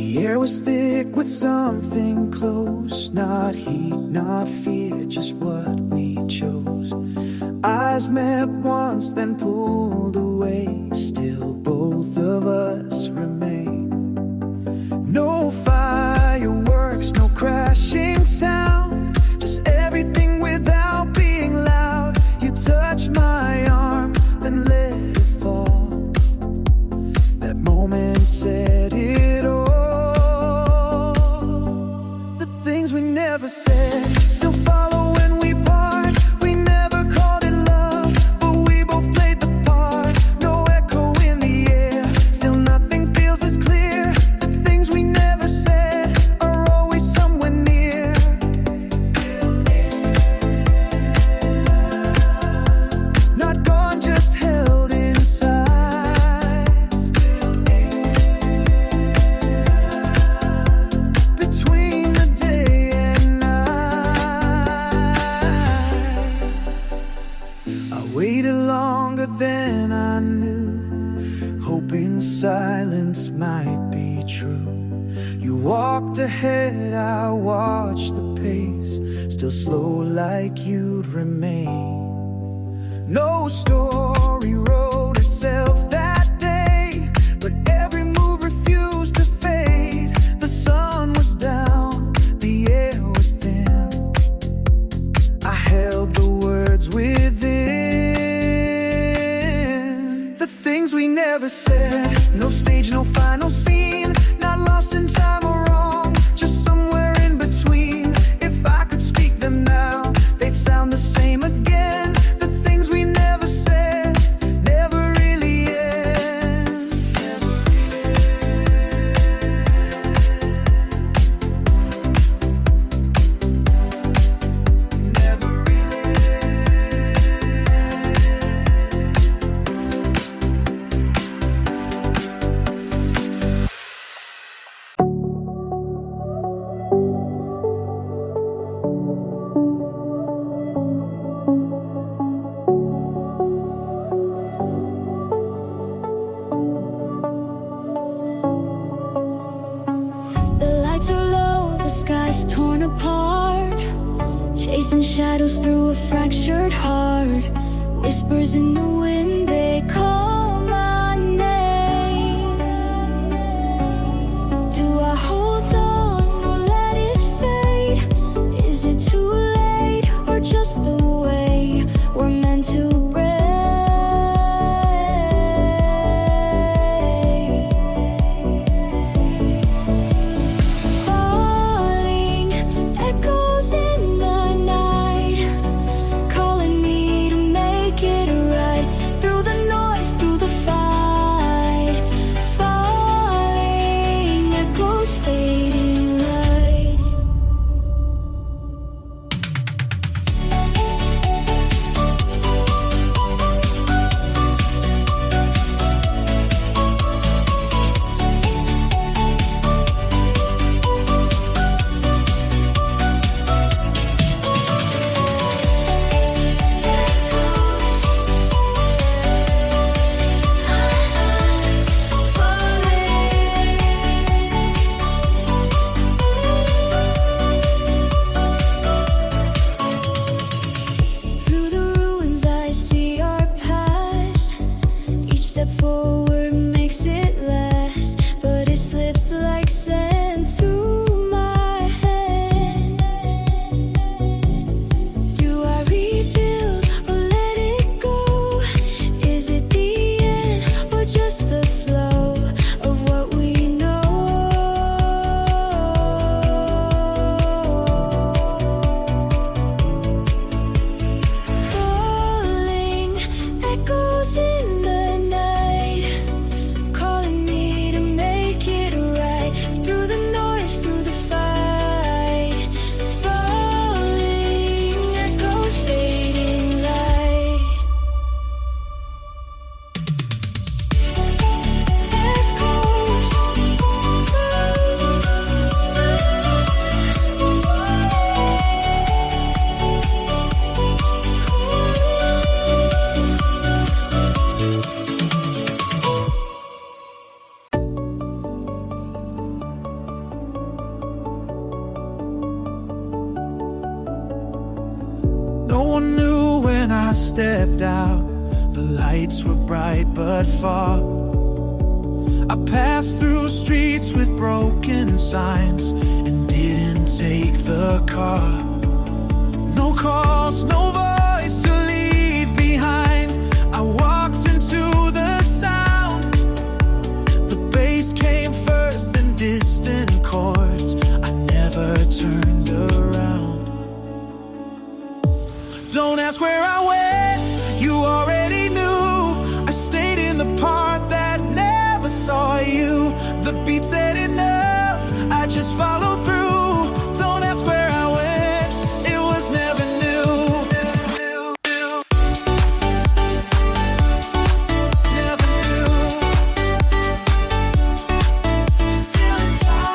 The air was thick with something close, not heat, not fear, just what we chose. Eyes met once, then pulled away. Still both of us remain. No fireworks, no crashing sound, just everything without being loud. You touched my arm, then let it fall. That moment said it all. The things we never said still follow when we part. We never called it love, but we both played the part. No echo in the air, still nothing feels as clear. The things we never said are always somewhere near. Still not gone, just held inside. Still between the day and night. I waited longer than I knew, hoping silence might be true. You walked ahead, I watched the pace, still slow like you'd remain. No story wrote itself that day, but every move refused to fade. The sun was down, the air was thin. I held the words within. The things we never said, no stage, no final scene, not lost in time or wrong, just somewhere in between. If I could speak them now, they'd sound the same again. The things we never said never really end. Never really The lights are low, the sky's torn apart, chasing shadows through a fractured heart. Whispers in the wind, they call my name. Do I hold on or let it fade? Is it too late or just the way we're meant to break? Falling echoes in the night, calling me to make it right. Through the noise No one knew when I stepped out. The lights were bright but far. I passed through streets with broken signs and didn't take the car. No calls, no voice to leave behind. I walked into the sound. The bass came first, then distant chords. I never turned around. Don't ask where I went, you already knew. I stayed in the part that never saw you. The beat said enough, I just followed through. Don't ask where I went, it was never new. Never knew. Still inside.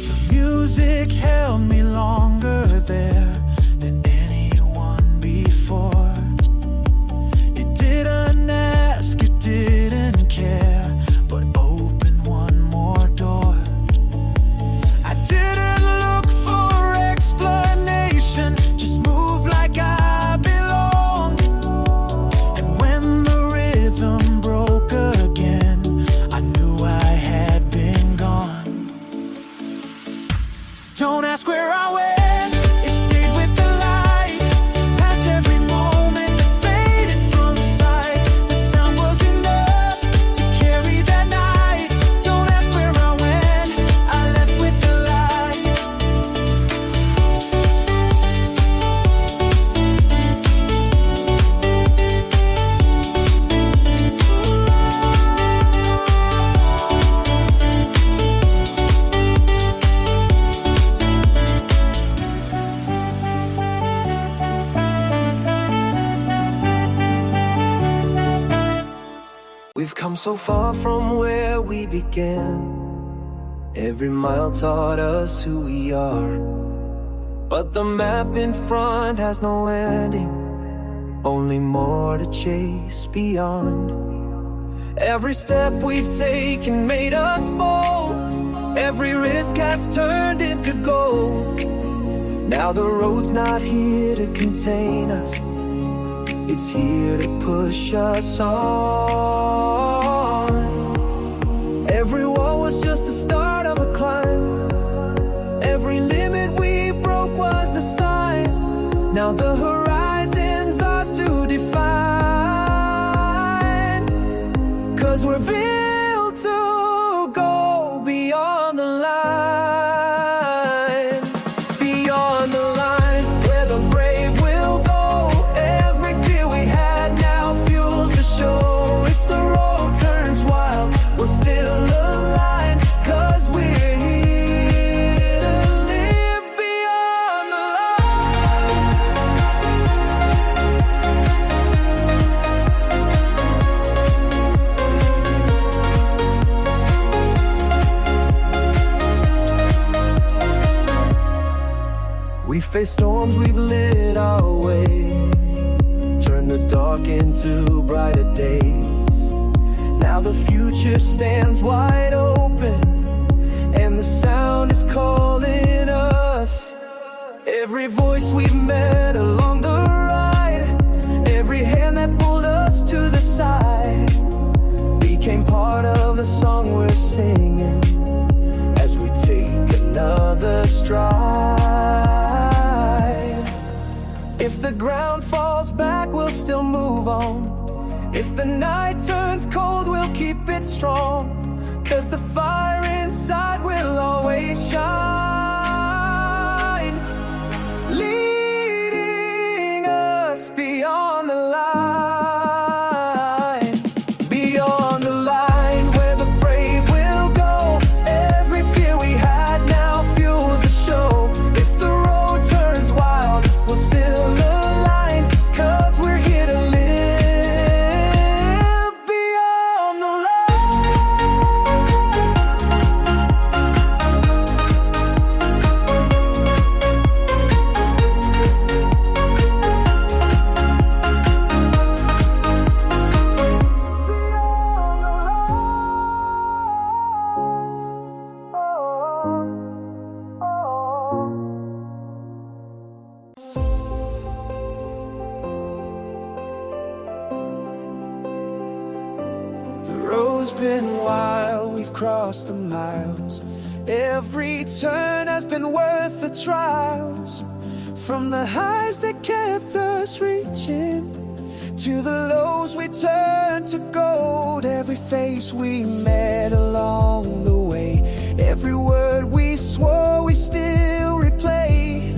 The music held me longer there than anyone before. It didn't ask, it didn't care, but opened one more door. I didn't look for explanation, just moved like I belonged. And when the rhythm broke again, I knew I had been gone. Don't ask where I went, it stayed with the light. Past every moment that faded from sight. The sound was enough to carry that night. Don't ask where I went, I left with the light. We've come so far from where we began. Every mile taught us who we are. But the map in front has no ending, only more to chase beyond. Every step we've taken made us bold. Every risk has turned into gold. Now the road's not here to contain us, it's here to push us on. Every wall was just the start of a climb. Every limit we broke was a sign. Now the horizon's ours to define. 'Cause we're built to go beyond the line. Beyond the line, where the brave will go. Every fear we had now fuels the show. If the road turns wild, we'll still align. 'Cause we're here to live beyond the line. We face storms, we've lit our way. Turn the dark into brighter days. Now the future stands wide open, and the sound is calling us. Every voice we've met along the ride, every hand that pulled us to the side, became part of the song we're singing as we take another stride. If the ground falls back, we'll still move on. If the night turns cold, we'll keep it strong. 'Cause the fire inside will always shine, leading us beyond the line. Beyond the line, where the brave will go. Every fear we had now fuels the show. If the road turns wild, we'll still align. 'Cause we're here to live beyond the line. been wild, we've crossed the miles. Every turn has been worth the trials. From the highs that kept us reaching, to the lows we turned to gold. Every face we met along the way, every word we swore we still replay.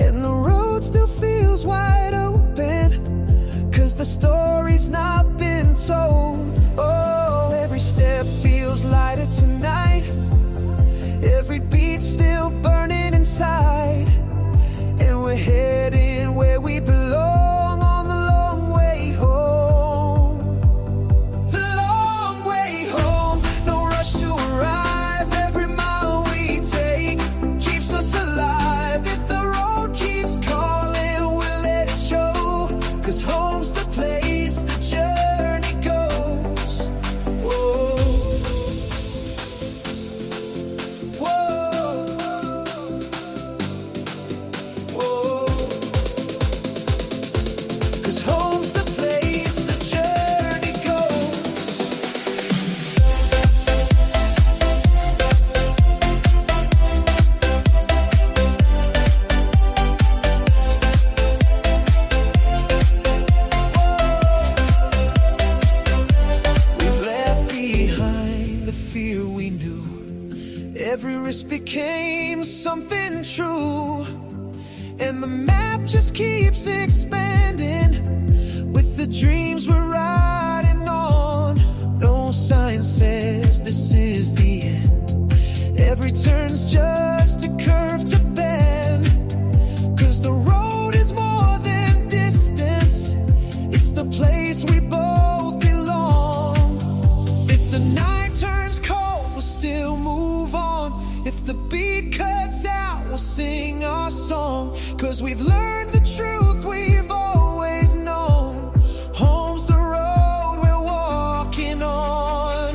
And the road still feels wide open, 'cause the story's not been told. Oh, every step feels lighter tonight, every beat still burning inside. And we're heading where we belong, on the long way home. The long way home, no rush to arrive. Every mile we take keeps us alive. If the road keeps calling, we'll let it show. 'Cause home's the place the journey goes. Whoa. Whoa. Whoa. 'Cause home's the place the journey goes. We've left behind the fear we knew. Every risk became something true. And the map just keeps expanding with the dreams we're riding on. No sign says this is the end. Every turn's just a curve to bend. 'Cause the road is more than distance, it's the place we both belong. If the night turns cold, we'll still move on. If the beat cuts out, we'll sing our song. 'Cause we've learned the truth we've always known. Home's the road we're walking on.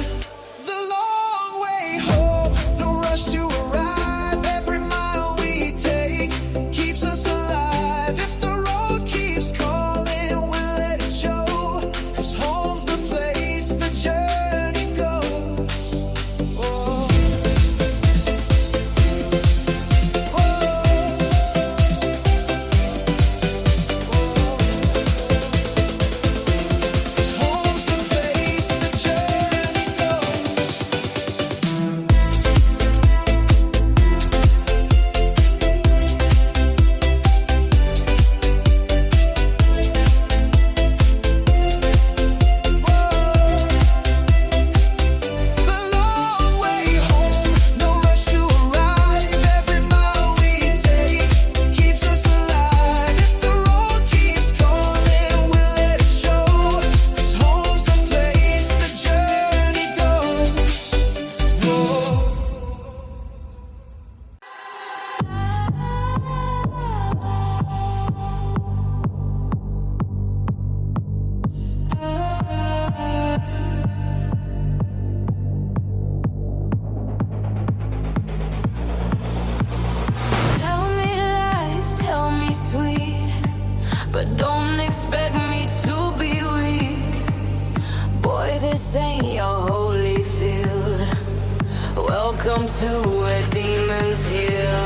The long way home, no rush to arrive. Every mile we take keeps us alive. If the road keeps calling, we'll let it show. 'Cause home's the place the journey goes. Oh. But don't expect me to be weak. Boy, this ain't your holy field. Welcome to where demons heal.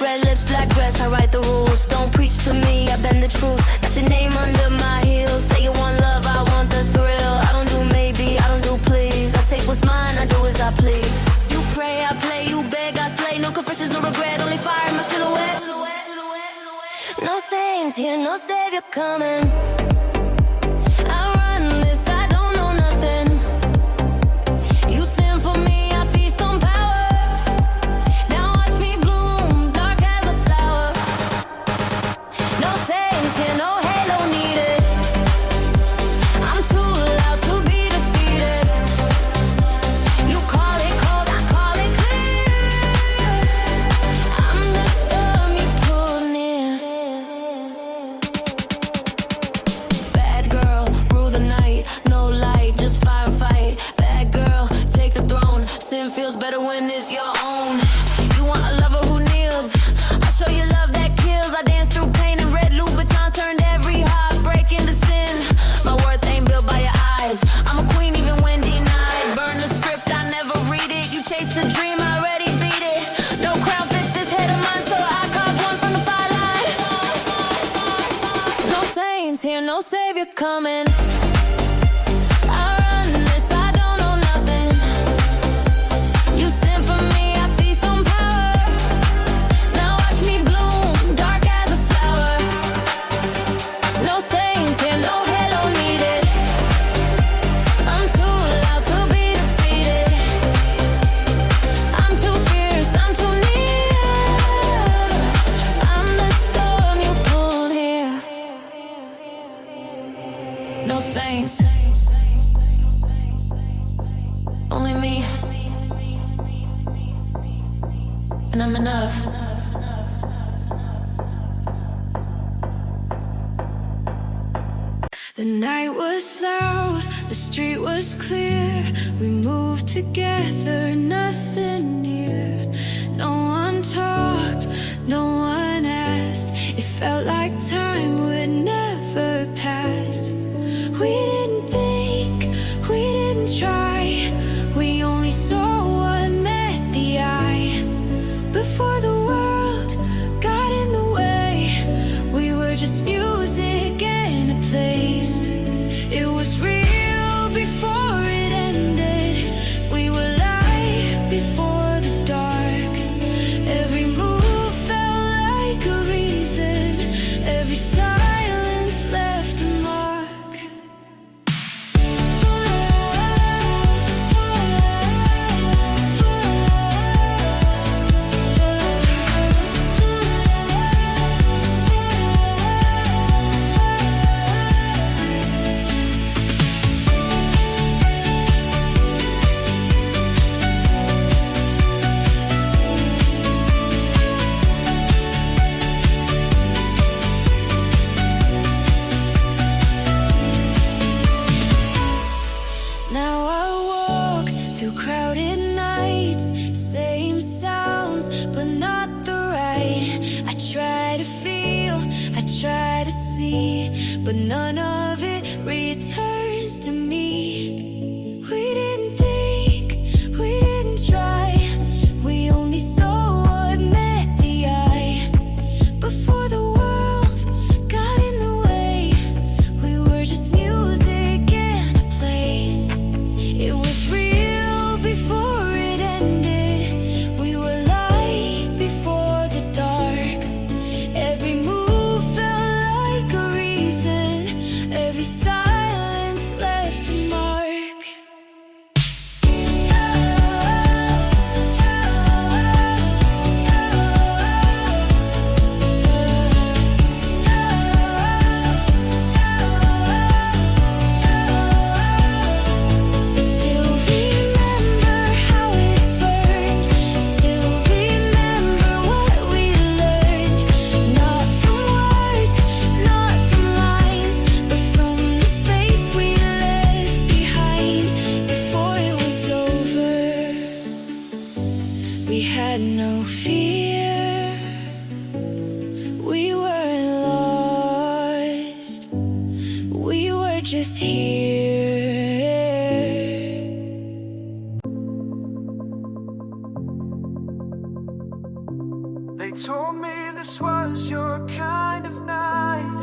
Red lips, black dress, I write the rules. Don't preach to me, I bend the truth. Got your name under my heels. Say you want love, I want the thrill. I don't do maybe, I don't do please. I take what's mine, I do as I please. You pray, I play, you beg, I slay. No confessions, no regret, only fire in my silhouette. No saints here, no savior coming. I run this, I don't know nothing. You sin for me, I feast on power. Now watch me bloom, dark as a flower. No saints here, no halo needed. I'm too loud to be defeated. You call it cold, I call it clear. I'm the storm you pull near. better when it's your own. You want a lover who kneels, I'll show you love that kills. I dance through pain and red Louboutins turned every heartbreak into sin. My worth ain't built by your eyes, I'm a queen even when denied. Burn the script, I never read it. You chase a dream, I already beat it. No crown fits this head of mine, so I carve one from the fire line. No saints here, no savior coming. No saints, only me, and I'm enough. The night was loud, the street was clear. We moved together, nothing near. No one talked, no one asked. It felt like time would never pass. We didn't think, we didn't try. We only saw what met the eye. Before the world got in the way, we were just music and a place. It was real before it ended. We were light before the dark. Every move felt like a reason. Every silence left a mark. Now I walk through crowded nights, same sounds, but not the right. I try to feel, I try to see, but none of it returns to me. We didn't think, we didn't try. We only saw what met the eye. Before the world got in the way, we were just music and a place. It was real before it ended. We were light before the dark. Every move felt like a reason. Every silence left a mark. Still remember how it burned. Still remember what we learned. Not from words, not from lines, but from the space we left behind. Before it was over, we had no fear. We weren't lost. We were just here. They told me this was your kind of night.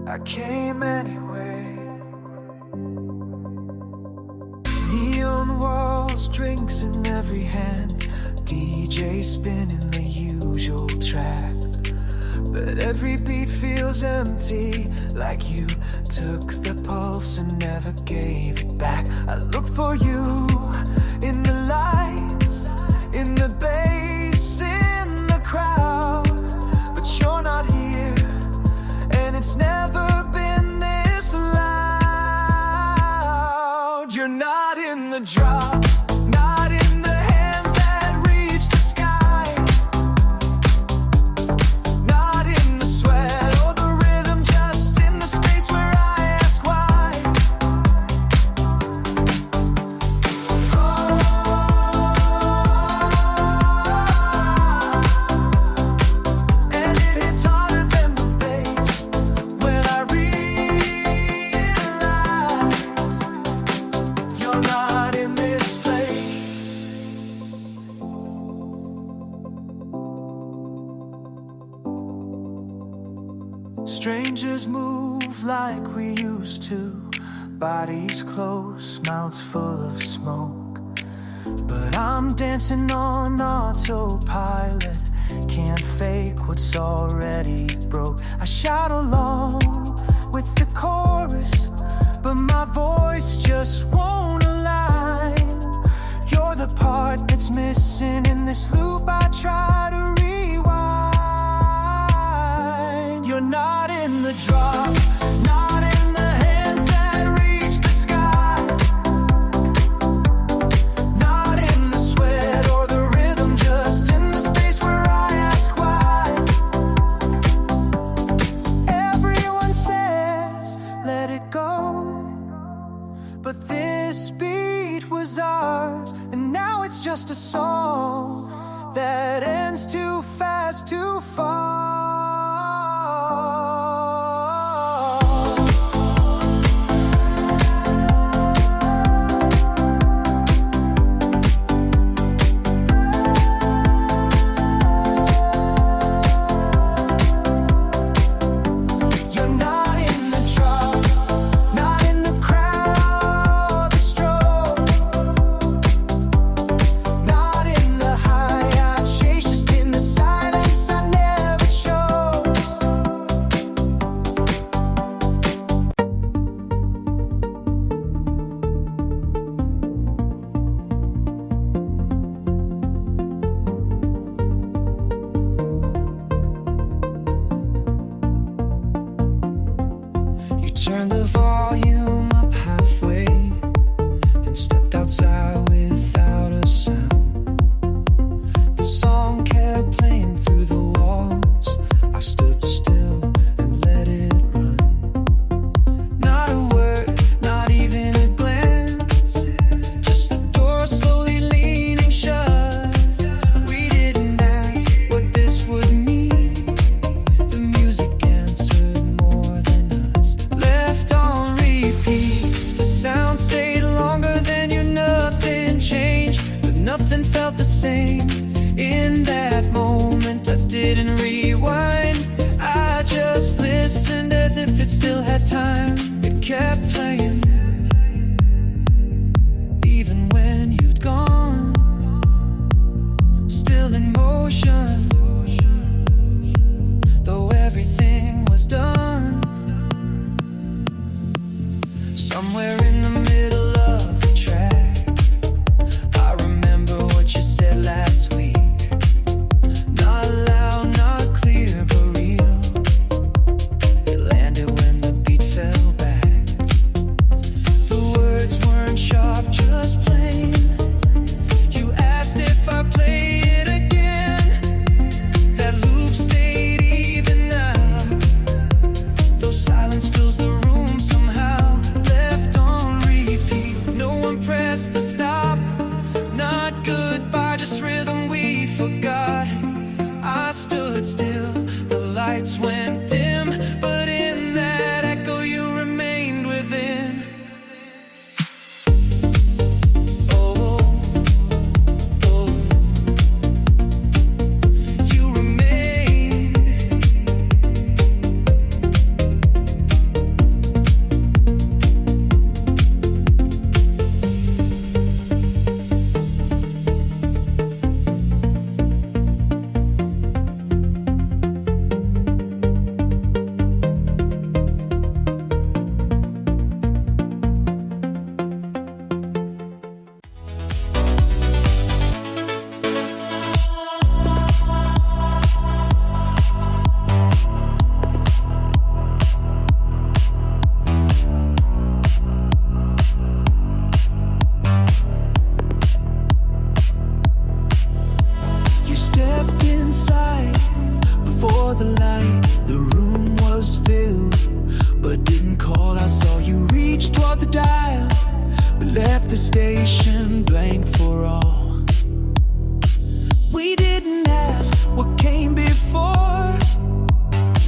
I came anyway. Neon walls, drinks in every hand, DJ spinning the usual track. But every beat feels empty, like you took the pulse and never gave it back. I look for you in the lights, in the bass, in the crowd, but you're not here, and it's never been this loud. You're not in the drop, not in the hands that reach the sky, not in the sweat or the rhythm, just in the space where I ask why. Oh, Strangers move like we used to, bodies close, mouths full of smoke. But I'm dancing on autopilot, can't fake what's already broke. I shout along with the chorus, but my voice just won't align. You're the part that's missing in this loop I try to rewind. You're not in the drop, not in the hands that reach the sky, not in the sweat or the rhythm, just in the space where I ask why. Everyone says let it go, but this beat was ours, and now it's just a song that ends too fast to fall. Turned the volume up halfway, then stepped outside without a sound. The song kept playing through the walls. I stood still and let it run. Not a word, not even a glance, just the door slowly leaning shut. We didn't ask what this would mean. The music answered more than us. Left on repeat, the sound stayed longer than you. Nothing changed, but nothing felt the same. In that moment I didn't rewind, I just listened as if it still had time. It kept playing even when you'd gone, still in motion, though everything was done. Somewhere in the middle of the track, I remember what you said last week. Not loud, not clear, but real. It landed when the beat fell back. The words weren't sharp, just plain. You asked if I play it again. That loop stayed even now, though silence fills the room somehow. Left on repeat, no one pressed the stop. Not goodbye, just rhythm we forgot. I stood still, the lights went dim, but in that echo you remained within. Oh, oh, you remained. You stepped inside before the light. The room was filled, but didn't call. I saw you reach toward the dial, but left the station blank for all. We didn't ask what came before,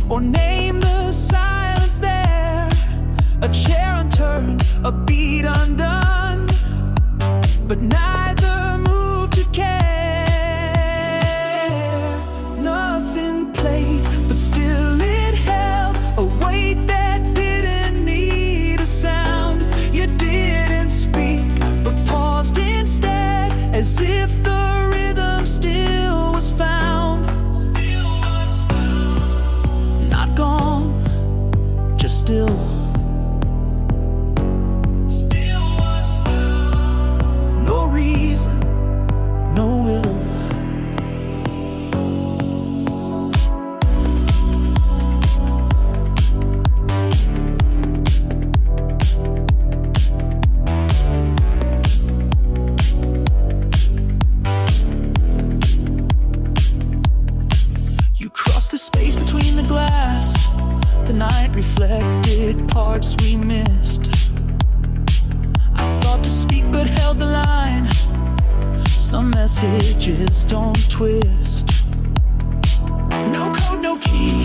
or name the silence there. A chair unturned, a beat undone, but neither moved to care. Nothing played, but still it held. between the glass. The night reflected parts we missed. I thought to speak but held the line. Some messages don't twist. No code, no key,